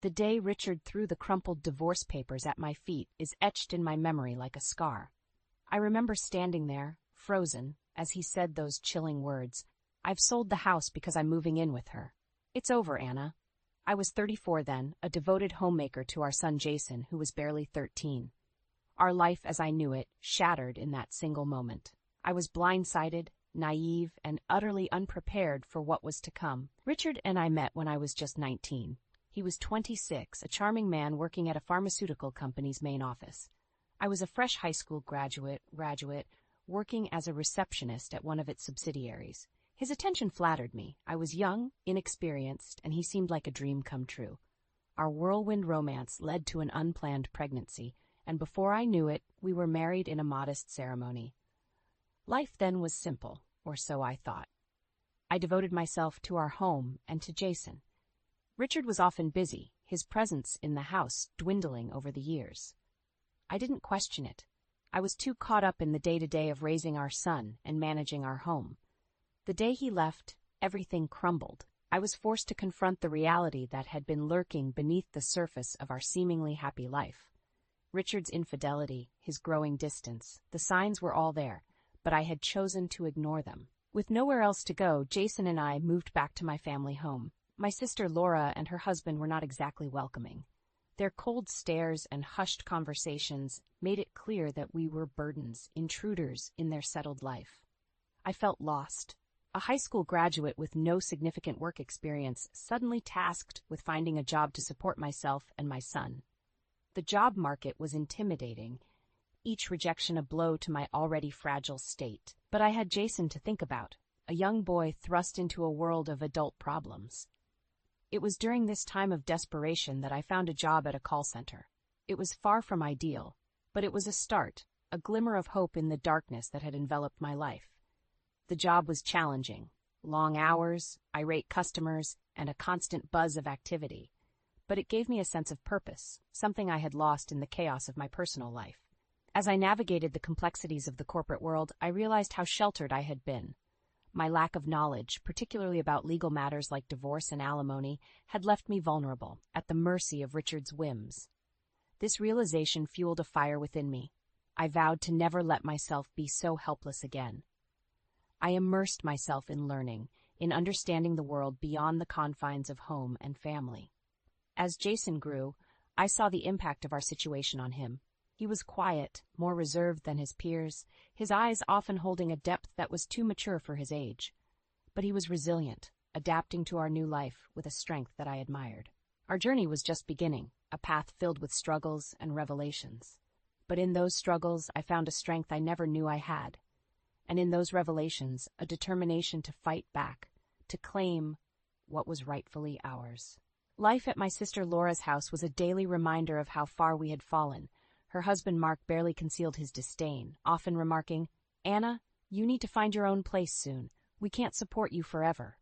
The day Richard threw the crumpled divorce papers at my feet is etched in my memory like a scar. I remember standing there, frozen, as he said those chilling words, "I've sold the house because I'm moving in with her. It's over, Anna." I was 34 then, a devoted homemaker to our son Jason, who was barely 13. Our life as I knew it shattered in that single moment. I was blindsided, naive, and utterly unprepared for what was to come. Richard and I met when I was just 19. He was 26, a charming man working at a pharmaceutical company's main office. I was a fresh high school graduate, working as a receptionist at one of its subsidiaries. His attention flattered me. I was young, inexperienced, and he seemed like a dream come true. Our whirlwind romance led to an unplanned pregnancy, and before I knew it, we were married in a modest ceremony. Life then was simple, or so I thought. I devoted myself to our home and to Jason. Richard was often busy, his presence in the house dwindling over the years. I didn't question it. I was too caught up in the day-to-day of raising our son and managing our home. The day he left, everything crumbled. I was forced to confront the reality that had been lurking beneath the surface of our seemingly happy life. Richard's infidelity, his growing distance, the signs were all there, but I had chosen to ignore them. With nowhere else to go, Jason and I moved back to my family home. My sister Laura and her husband were not exactly welcoming. Their cold stares and hushed conversations made it clear that we were burdens, intruders in their settled life. I felt lost. A high school graduate with no significant work experience, suddenly tasked with finding a job to support myself and my son. The job market was intimidating, each rejection a blow to my already fragile state. But I had Jason to think about, a young boy thrust into a world of adult problems. It was during this time of desperation that I found a job at a call center. It was far from ideal, but it was a start, a glimmer of hope in the darkness that had enveloped my life. The job was challenging, long hours, irate customers, and a constant buzz of activity. But it gave me a sense of purpose, something I had lost in the chaos of my personal life. As I navigated the complexities of the corporate world, I realized how sheltered I had been. My lack of knowledge, particularly about legal matters like divorce and alimony, had left me vulnerable, at the mercy of Richard's whims. This realization fueled a fire within me. I vowed to never let myself be so helpless again. I immersed myself in learning, in understanding the world beyond the confines of home and family. As Jason grew, I saw the impact of our situation on him. He was quiet, more reserved than his peers, his eyes often holding a depth that was too mature for his age. But he was resilient, adapting to our new life with a strength that I admired. Our journey was just beginning, a path filled with struggles and revelations. But in those struggles, I found a strength I never knew I had. And in those revelations, a determination to fight back, to claim what was rightfully ours. Life at my sister Laura's house was a daily reminder of how far we had fallen. Her husband Mark barely concealed his disdain, often remarking, "Anna, you need to find your own place soon. We can't support you forever."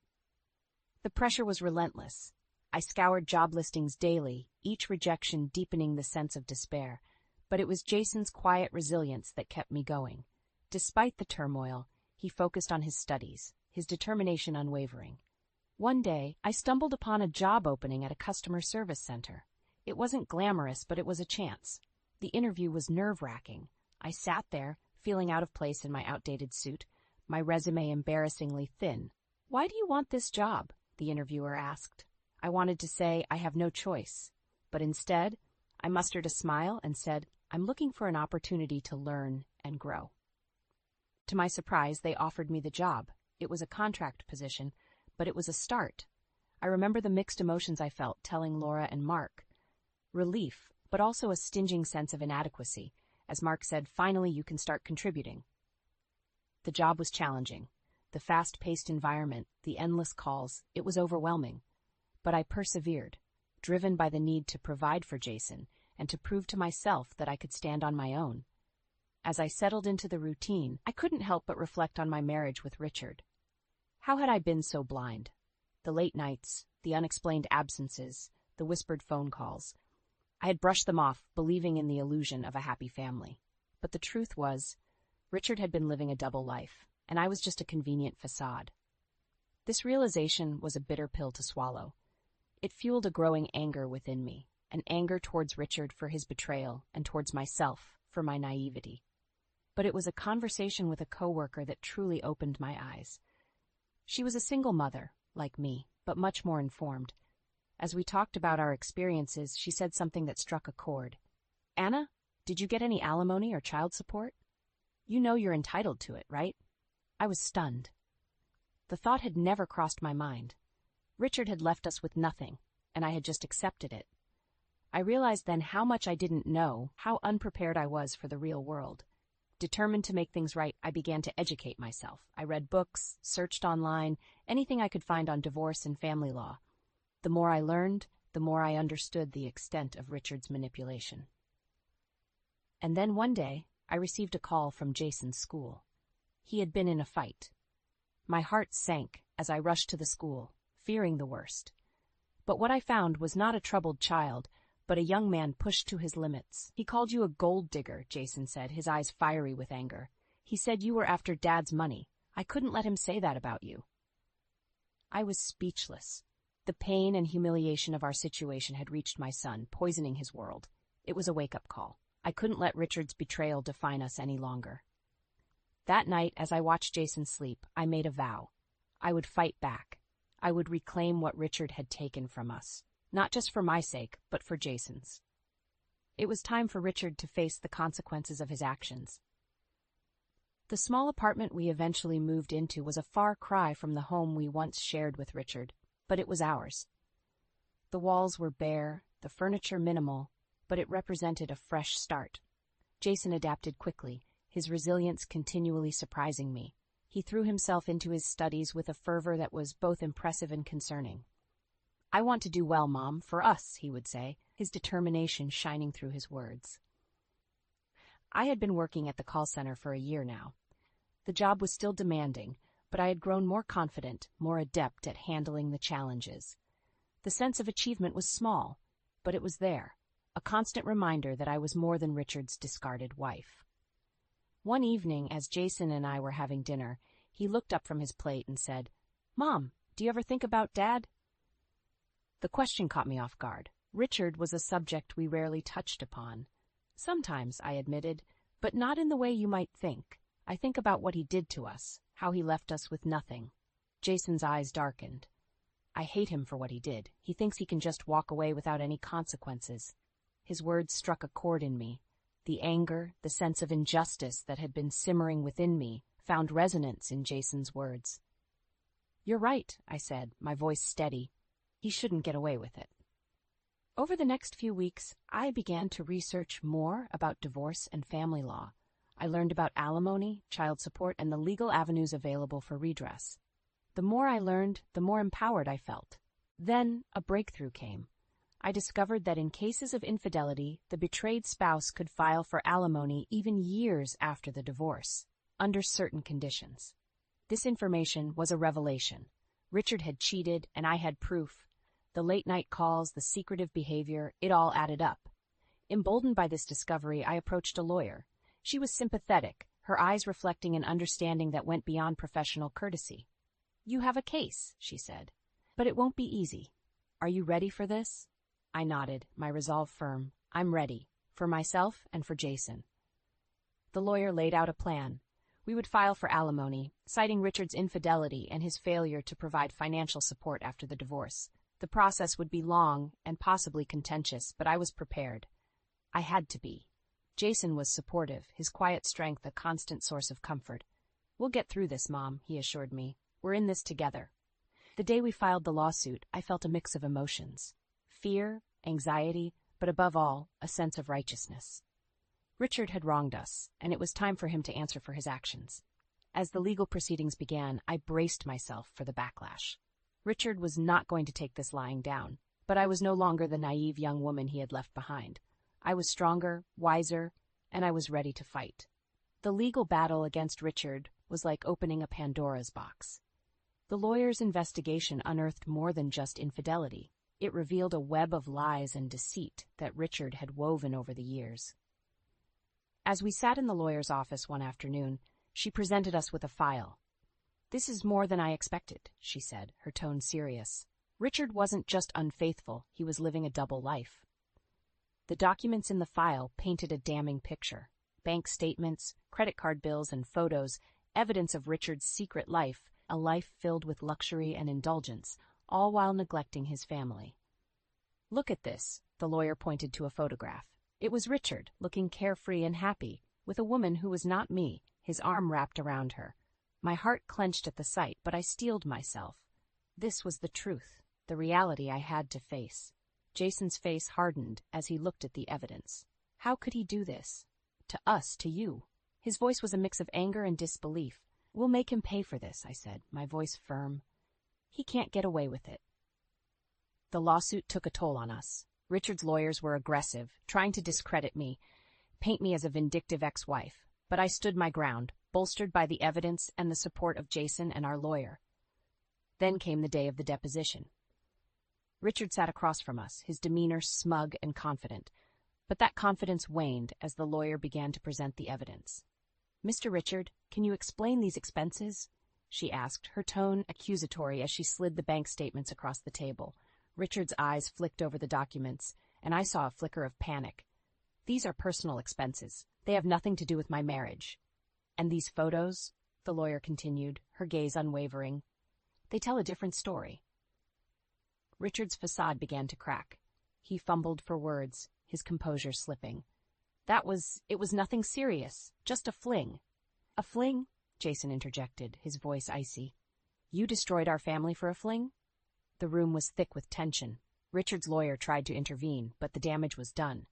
The pressure was relentless. I scoured job listings daily, each rejection deepening the sense of despair. But it was Jason's quiet resilience that kept me going. Despite the turmoil, he focused on his studies, his determination unwavering. One day, I stumbled upon a job opening at a customer service center. It wasn't glamorous, but it was a chance. The interview was nerve-wracking. I sat there, feeling out of place in my outdated suit, my resume embarrassingly thin. "Why do you want this job?" the interviewer asked. I wanted to say, "I have no choice." But instead, I mustered a smile and said, "I'm looking for an opportunity to learn and grow." To my surprise, they offered me the job. It was a contract position, but it was a start. I remember the mixed emotions I felt telling Laura and Mark. Relief, but also a stinging sense of inadequacy. As Mark said, "Finally you can start contributing." The job was challenging. The fast-paced environment, the endless calls, it was overwhelming. But I persevered, driven by the need to provide for Jason and to prove to myself that I could stand on my own. As I settled into the routine, I couldn't help but reflect on my marriage with Richard. How had I been so blind? The late nights, the unexplained absences, the whispered phone calls. I had brushed them off, believing in the illusion of a happy family. But the truth was, Richard had been living a double life, and I was just a convenient facade. This realization was a bitter pill to swallow. It fueled a growing anger within me, an anger towards Richard for his betrayal and towards myself for my naivety. But it was a conversation with a coworker that truly opened my eyes. She was a single mother, like me, but much more informed. As we talked about our experiences, she said something that struck a chord. "Anna, did you get any alimony or child support? You know you're entitled to it, right?" I was stunned. The thought had never crossed my mind. Richard had left us with nothing, and I had just accepted it. I realized then how much I didn't know, how unprepared I was for the real world. Determined to make things right, I began to educate myself. I read books, searched online, anything I could find on divorce and family law. The more I learned, the more I understood the extent of Richard's manipulation. And then one day, I received a call from Jason's school. He had been in a fight. My heart sank as I rushed to the school, fearing the worst. But what I found was not a troubled child, but a young man pushed to his limits. "He called you a gold digger," Jason said, his eyes fiery with anger. "He said you were after Dad's money. I couldn't let him say that about you." I was speechless. The pain and humiliation of our situation had reached my son, poisoning his world. It was a wake-up call. I couldn't let Richard's betrayal define us any longer. That night, as I watched Jason sleep, I made a vow. I would fight back. I would reclaim what Richard had taken from us. Not just for my sake, but for Jason's. It was time for Richard to face the consequences of his actions. The small apartment we eventually moved into was a far cry from the home we once shared with Richard, but it was ours. The walls were bare, the furniture minimal, but it represented a fresh start. Jason adapted quickly, his resilience continually surprising me. He threw himself into his studies with a fervor that was both impressive and concerning. "I want to do well, Mom, for us," he would say, his determination shining through his words. I had been working at the call center for a year now. The job was still demanding, but I had grown more confident, more adept at handling the challenges. The sense of achievement was small, but it was there, a constant reminder that I was more than Richard's discarded wife. One evening, as Jason and I were having dinner, he looked up from his plate and said, "Mom, do you ever think about Dad?" The question caught me off guard. Richard was a subject we rarely touched upon. "Sometimes," I admitted, "but not in the way you might think. I think about what he did to us, how he left us with nothing." Jason's eyes darkened. "I hate him for what he did. He thinks he can just walk away without any consequences." His words struck a chord in me. The anger, the sense of injustice that had been simmering within me, found resonance in Jason's words. "You're right," I said, my voice steady. "He shouldn't get away with it." Over the next few weeks, I began to research more about divorce and family law. I learned about alimony, child support, and the legal avenues available for redress. The more I learned, the more empowered I felt. Then a breakthrough came. I discovered that in cases of infidelity, the betrayed spouse could file for alimony even years after the divorce, under certain conditions. This information was a revelation. Richard had cheated, and I had proof. The late-night calls, the secretive behavior, it all added up. Emboldened by this discovery, I approached a lawyer. She was sympathetic, her eyes reflecting an understanding that went beyond professional courtesy. "You have a case," she said, "but it won't be easy. Are you ready for this?" I nodded, my resolve firm. "I'm ready, for myself and for Jason." The lawyer laid out a plan. We would file for alimony, citing Richard's infidelity and his failure to provide financial support after the divorce. The process would be long and possibly contentious, but I was prepared. I had to be. Jason was supportive, his quiet strength a constant source of comfort. "We'll get through this, Mom," he assured me. "We're in this together." The day we filed the lawsuit, I felt a mix of emotions. Fear, anxiety, but above all, a sense of righteousness. Richard had wronged us, and it was time for him to answer for his actions. As the legal proceedings began, I braced myself for the backlash. Richard was not going to take this lying down, but I was no longer the naive young woman he had left behind. I was stronger, wiser, and I was ready to fight. The legal battle against Richard was like opening a Pandora's box. The lawyer's investigation unearthed more than just infidelity. It revealed a web of lies and deceit that Richard had woven over the years. As we sat in the lawyer's office one afternoon, she presented us with a file. "This is more than I expected," she said, her tone serious. Richard wasn't just unfaithful, he was living a double life. The documents in the file painted a damning picture. Bank statements, credit card bills, and photos, evidence of Richard's secret life, a life filled with luxury and indulgence, all while neglecting his family. "Look at this," the lawyer pointed to a photograph. It was Richard, looking carefree and happy, with a woman who was not me, his arm wrapped around her. My heart clenched at the sight, but I steeled myself. This was the truth, the reality I had to face. Jason's face hardened as he looked at the evidence. How could he do this? To us, to you. His voice was a mix of anger and disbelief. "We'll make him pay for this," I said, my voice firm. "He can't get away with it." The lawsuit took a toll on us. Richard's lawyers were aggressive, trying to discredit me, paint me as a vindictive ex-wife. But I stood my ground, bolstered by the evidence and the support of Jason and our lawyer. Then came the day of the deposition. Richard sat across from us, his demeanor smug and confident. But that confidence waned as the lawyer began to present the evidence. "Mr. Richard, can you explain these expenses?" she asked, her tone accusatory as she slid the bank statements across the table. Richard's eyes flicked over the documents, and I saw a flicker of panic. "These are personal expenses. They have nothing to do with my marriage." "And these photos," the lawyer continued, her gaze unwavering, "they tell a different story." Richard's facade began to crack. He fumbled for words, his composure slipping. It was nothing serious, just a fling." "A fling?" Jason interjected, his voice icy. "You destroyed our family for a fling?" The room was thick with tension. Richard's lawyer tried to intervene, but the damage was done.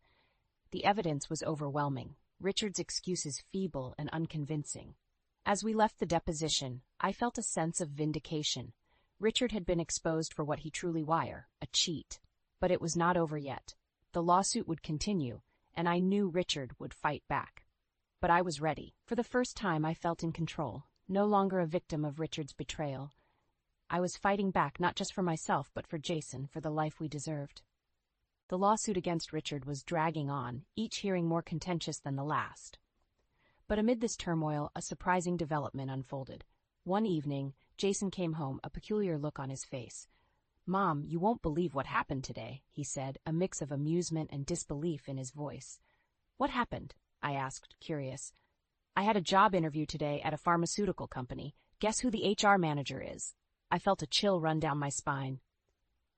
The evidence was overwhelming, Richard's excuses feeble and unconvincing. As we left the deposition, I felt a sense of vindication. Richard had been exposed for what he truly was, a cheat. But it was not over yet. The lawsuit would continue, and I knew Richard would fight back. But I was ready. For the first time, I felt in control, no longer a victim of Richard's betrayal. I was fighting back not just for myself, but for Jason, for the life we deserved. The lawsuit against Richard was dragging on, each hearing more contentious than the last. But amid this turmoil, a surprising development unfolded. One evening, Jason came home, a peculiar look on his face. "Mom, you won't believe what happened today," he said, a mix of amusement and disbelief in his voice. "What happened?" I asked, curious. "I had a job interview today at a pharmaceutical company. Guess who the HR manager is?" I felt a chill run down my spine.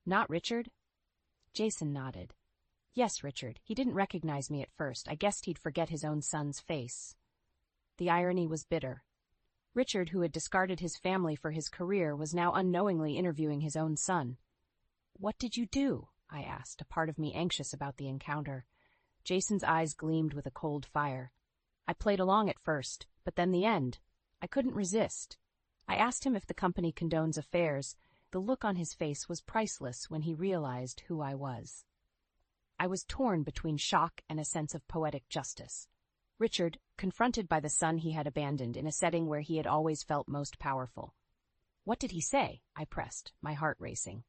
"Not Richard?" Jason nodded. "Yes, Richard. He didn't recognize me at first. I guessed he'd forget his own son's face." The irony was bitter. Richard, who had discarded his family for his career, was now unknowingly interviewing his own son. "What did you do?" I asked, a part of me anxious about the encounter. Jason's eyes gleamed with a cold fire. "I played along at first, but then the end. I couldn't resist." I asked him if the company condones affairs. The look on his face was priceless when he realized who I was. I was torn between shock and a sense of poetic justice. Richard, confronted by the son he had abandoned in a setting where he had always felt most powerful. "What did he say?" I pressed, my heart racing.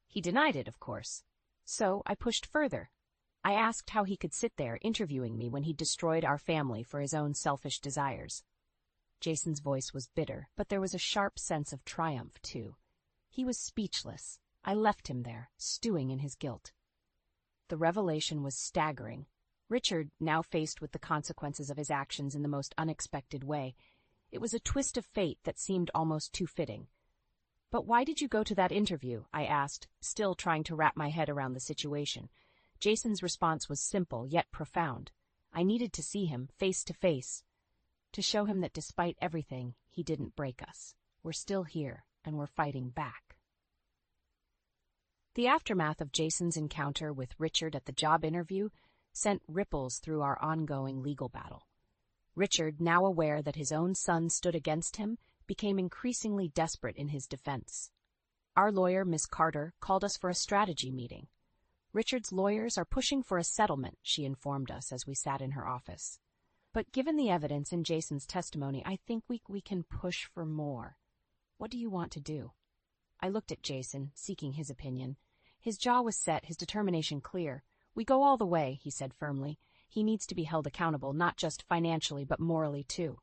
"He denied it, of course." So I pushed further. I asked how he could sit there interviewing me when he destroyed our family for his own selfish desires. Jason's voice was bitter, but there was a sharp sense of triumph, too. He was speechless. I left him there, stewing in his guilt. The revelation was staggering. Richard, now faced with the consequences of his actions in the most unexpected way. It was a twist of fate that seemed almost too fitting. "But why did you go to that interview?" I asked, still trying to wrap my head around the situation. Jason's response was simple, yet profound. I needed to see him, face to face, to show him that despite everything, he didn't break us. We're still here, and we're fighting back. The aftermath of Jason's encounter with Richard at the job interview sent ripples through our ongoing legal battle. Richard, now aware that his own son stood against him, became increasingly desperate in his defense. Our lawyer, Miss Carter, called us for a strategy meeting. "Richard's lawyers are pushing for a settlement," she informed us as we sat in her office. "But given the evidence in Jason's testimony, I think we can push for more. What do you want to do?" I looked at Jason, seeking his opinion. His jaw was set, his determination clear. "We go all the way," he said firmly. "He needs to be held accountable, not just financially, but morally, too."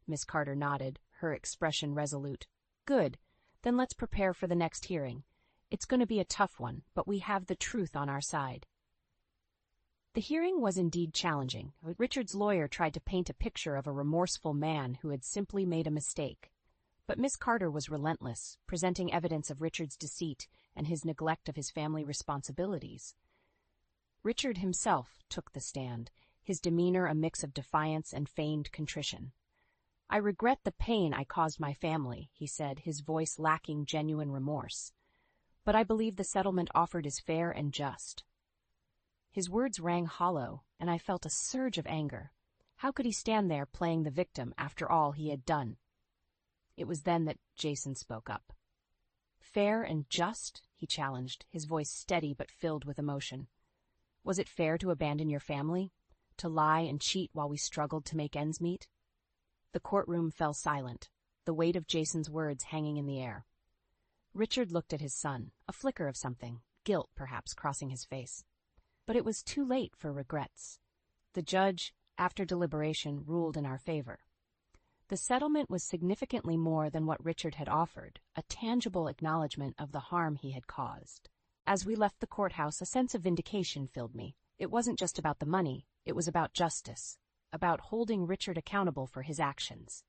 Miss Carter nodded, her expression resolute. "Good. Then let's prepare for the next hearing. It's going to be a tough one, but we have the truth on our side. The hearing was indeed challenging. Richard's lawyer tried to paint a picture of a remorseful man who had simply made a mistake. But Miss Carter was relentless, presenting evidence of Richard's deceit and his neglect of his family responsibilities. Richard himself took the stand, his demeanor a mix of defiance and feigned contrition. "I regret the pain I caused my family," he said, his voice lacking genuine remorse. "But I believe the settlement offered is fair and just." His words rang hollow, and I felt a surge of anger. How could he stand there playing the victim after all he had done? It was then that Jason spoke up. "Fair and just?" he challenged, his voice steady but filled with emotion. "Was it fair to abandon your family? To lie and cheat while we struggled to make ends meet?" The courtroom fell silent, the weight of Jason's words hanging in the air. Richard looked at his son, a flicker of something, guilt perhaps, crossing his face. But it was too late for regrets. The judge, after deliberation, ruled in our favor. The settlement was significantly more than what Richard had offered, a tangible acknowledgement of the harm he had caused. As we left the courthouse, a sense of vindication filled me. It wasn't just about the money, it was about justice, about holding Richard accountable for his actions.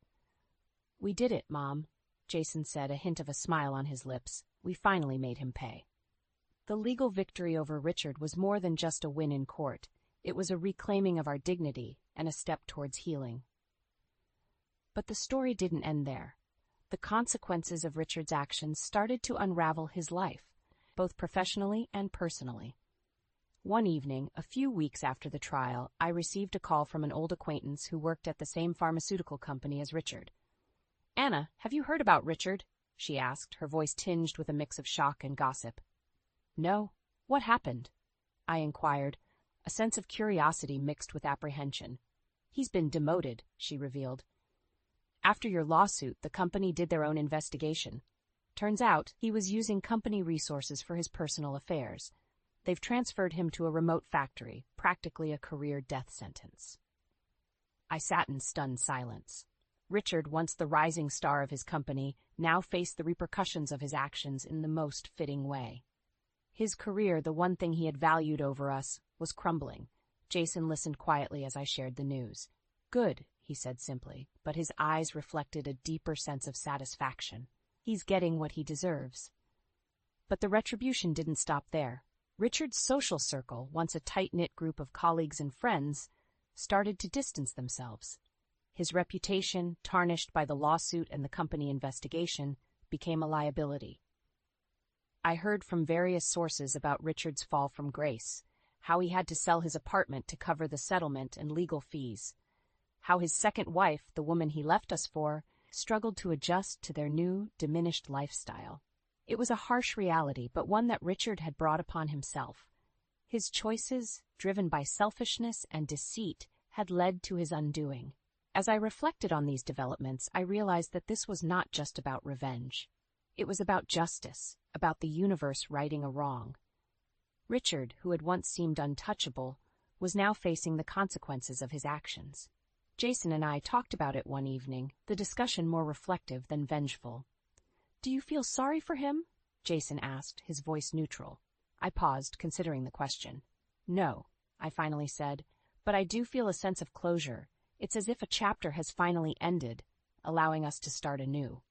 "We did it, Mom," Jason said, a hint of a smile on his lips. "We finally made him pay." The legal victory over Richard was more than just a win in court. It was a reclaiming of our dignity and a step towards healing. But the story didn't end there. The consequences of Richard's actions started to unravel his life, both professionally and personally. One evening, a few weeks after the trial, I received a call from an old acquaintance who worked at the same pharmaceutical company as Richard. "Anna, have you heard about Richard?" she asked, her voice tinged with a mix of shock and gossip. "No. What happened?" I inquired, a sense of curiosity mixed with apprehension. "He's been demoted," she revealed. "After your lawsuit, the company did their own investigation. Turns out he was using company resources for his personal affairs. They've transferred him to a remote factory, practically a career death sentence." I sat in stunned silence. Richard, once the rising star of his company, now faced the repercussions of his actions in the most fitting way. His career, the one thing he had valued over us, was crumbling. Jason listened quietly as I shared the news. "Good," he said simply, but his eyes reflected a deeper sense of satisfaction. "He's getting what he deserves." But the retribution didn't stop there. Richard's social circle, once a tight-knit group of colleagues and friends, started to distance themselves. His reputation, tarnished by the lawsuit and the company investigation, became a liability. I heard from various sources about Richard's fall from grace, how he had to sell his apartment to cover the settlement and legal fees, how his second wife, the woman he left us for, struggled to adjust to their new, diminished lifestyle. It was a harsh reality, but one that Richard had brought upon himself. His choices, driven by selfishness and deceit, had led to his undoing. As I reflected on these developments, I realized that this was not just about revenge. It was about justice, about the universe righting a wrong. Richard, who had once seemed untouchable, was now facing the consequences of his actions. Jason and I talked about it one evening, the discussion more reflective than vengeful. "Do you feel sorry for him?" Jason asked, his voice neutral. I paused, considering the question. "No," I finally said, "but I do feel a sense of closure. It's as if a chapter has finally ended, allowing us to start anew."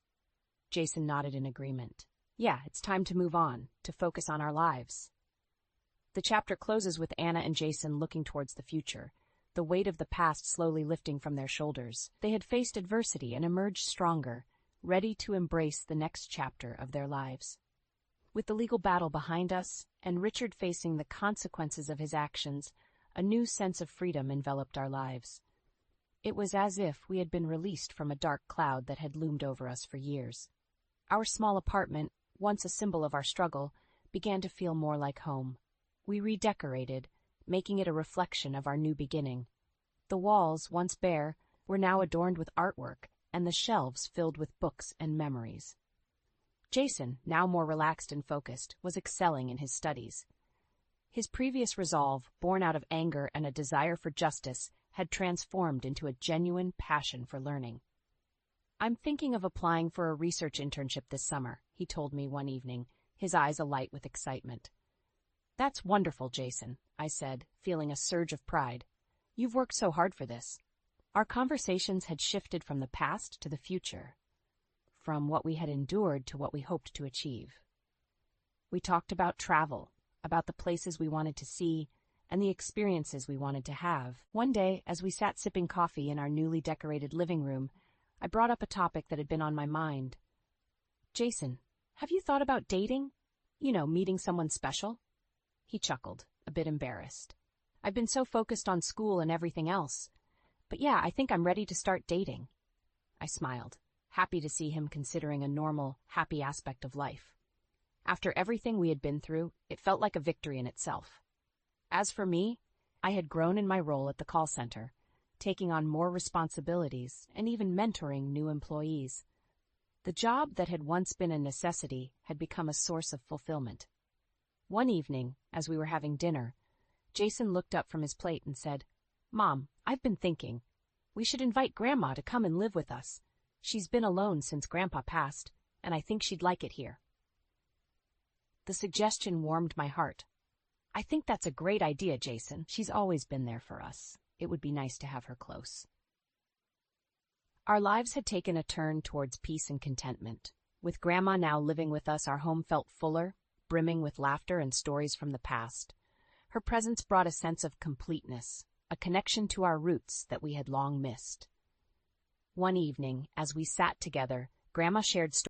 Jason nodded in agreement. "Yeah, it's time to move on, to focus on our lives." The chapter closes with Anna and Jason looking towards the future, the weight of the past slowly lifting from their shoulders. They had faced adversity and emerged stronger, ready to embrace the next chapter of their lives. With the legal battle behind us, and Richard facing the consequences of his actions, a new sense of freedom enveloped our lives. It was as if we had been released from a dark cloud that had loomed over us for years. Our small apartment, once a symbol of our struggle, began to feel more like home. We redecorated, making it a reflection of our new beginning. The walls, once bare, were now adorned with artwork, and the shelves filled with books and memories. Jason, now more relaxed and focused, was excelling in his studies. His previous resolve, born out of anger and a desire for justice, had transformed into a genuine passion for learning. "I'm thinking of applying for a research internship this summer," he told me one evening, his eyes alight with excitement. "That's wonderful, Jason," I said, feeling a surge of pride. "You've worked so hard for this." Our conversations had shifted from the past to the future, from what we had endured to what we hoped to achieve. We talked about travel, about the places we wanted to see, and the experiences we wanted to have. One day, as we sat sipping coffee in our newly decorated living room, I brought up a topic that had been on my mind. "Jason, have you thought about dating? You know, meeting someone special?" He chuckled, a bit embarrassed. "I've been so focused on school and everything else. But yeah, I think I'm ready to start dating." I smiled, happy to see him considering a normal, happy aspect of life. After everything we had been through, it felt like a victory in itself. As for me, I had grown in my role at the call center, taking on more responsibilities and even mentoring new employees. The job that had once been a necessity had become a source of fulfillment. One evening, as we were having dinner, Jason looked up from his plate and said, "Mom, I've been thinking. We should invite Grandma to come and live with us. She's been alone since Grandpa passed, and I think she'd like it here." The suggestion warmed my heart. "I think that's a great idea, Jason. She's always been there for us. It would be nice to have her close." Our lives had taken a turn towards peace and contentment. With Grandma now living with us, our home felt fuller, brimming with laughter and stories from the past. Her presence brought a sense of completeness, a connection to our roots that we had long missed. One evening, as we sat together, Grandma shared stories